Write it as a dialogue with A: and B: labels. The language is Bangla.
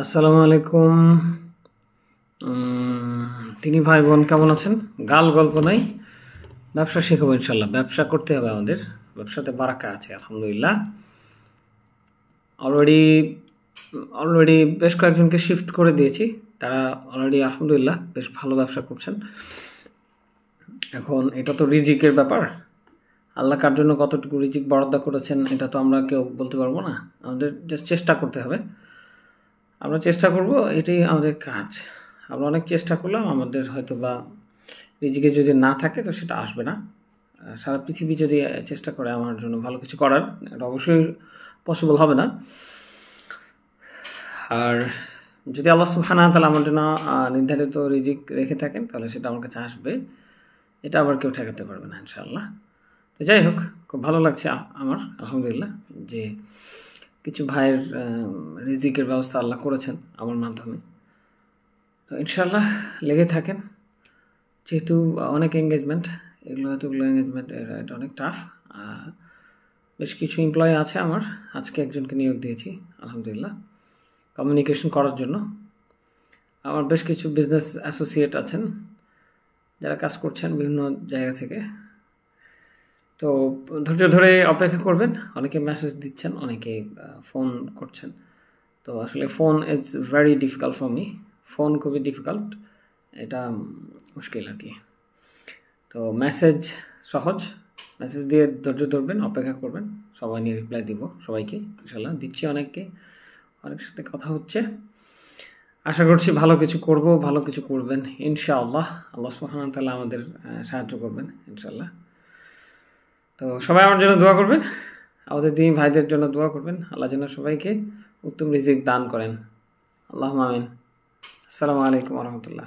A: আসসালামু আলাইকুম। তিনি ভাই বোন কেমন আছেন? গাল গল্প নাই, ব্যবসা শেখাবো ইনশাল্লাহ। ব্যবসা করতে হবে আমাদের, ব্যবসাতে বারাকা আছে আলহামদুলিল্লাহ। অলরেডি অলরেডি বেশ কয়েকজনকে শিফট করে দিয়েছি, তারা অলরেডি আলহামদুলিল্লাহ বেশ ভালো ব্যবসা করছেন। এখন এটা তো রিজিকের ব্যাপার, আল্লাহ কার জন্য কতটুকু রিজিক বরাদ্দ করেছেন এটা তো আমরা কেউ বলতে পারবো না। আমাদের জাস্ট চেষ্টা করতে হবে, আমরা চেষ্টা করব, এটাই আমাদের কাজ। আমরা অনেক চেষ্টা করলাম, আমাদের হয়তো বা রিজিকে যদি না থাকে তো সেটা আসবে না। সারা পৃথিবী যদি চেষ্টা করে আমার জন্য ভালো কিছু করার, এটা অবশ্যই পসিবল হবে না। আর যদি আল্লাহ সুবহানাহু ওয়া তাআলা আমার জন্য নির্ধারিত রিজিক রেখে থাকেন তাহলে সেটা আমার কাছে আসবে, এটা আবার কেউ ঠেকাতে পারবে না ইনশাআল্লাহ। তো যাই হোক, খুব ভালো লাগছে আমার আলহামদুলিল্লাহ যে কিছু ভাইয়ের রিজিকের ব্যবস্থা আল্লাহ করেছেন আমার মাধ্যমে। তো ইনশাআল্লাহ লেগে থাকেন, যেহেতু অনেক এঙ্গেজমেন্ট, এতগুলো এঙ্গেজমেন্ট এটা অনেক টাফ। বেশ কিছু এমপ্লয়ি আছে আমার, আজকে একজনকে নিয়োগ দিয়েছি আলহামদুলিল্লাহ কমিউনিকেশন করার জন্য। আমার বেশ কিছু বিজনেস অ্যাসোসিয়েট আছেন যারা কাজ করছেন বিভিন্ন জায়গা থেকে। তো ধৈর্য ধরে অপেক্ষা করবেন, অনেকে মেসেজ দিচ্ছেন, অনেকে ফোন করছেন। তো আসলে phone is very difficult for me, phone খুবই ডিফিকাল্ট, এটা মুশকিল আর কি। তো মেসেজ সহজ, মেসেজ দিয়ে ধৈর্য ধরবেন, অপেক্ষা করবেন, সবাই নিয়ে রিপ্লাই দিব সবাইকে ইনশাল্লাহ। দিচ্ছি অনেককে, অনেক সাথে কথা হচ্ছে, আশা করছি ভালো কিছু করব, ভালো কিছু করবেন ইনশাআল্লাহ। আল্লাহ সুবহানাহু ওয়া তাআলা আমাদের সাহায্য করবেন ইনশাল্লাহ। তো সবাই আমার জন্য দোয়া করবেন, আমাদের দিন ভাইদের জন্য দোয়া করবেন, আল্লাহ যেন সবাইকে উত্তম রিজিক দান করেন। আল্লাহুম্মা আমিন। আসসালামু আলাইকুম ওয়া রাহমাতুল্লাহ।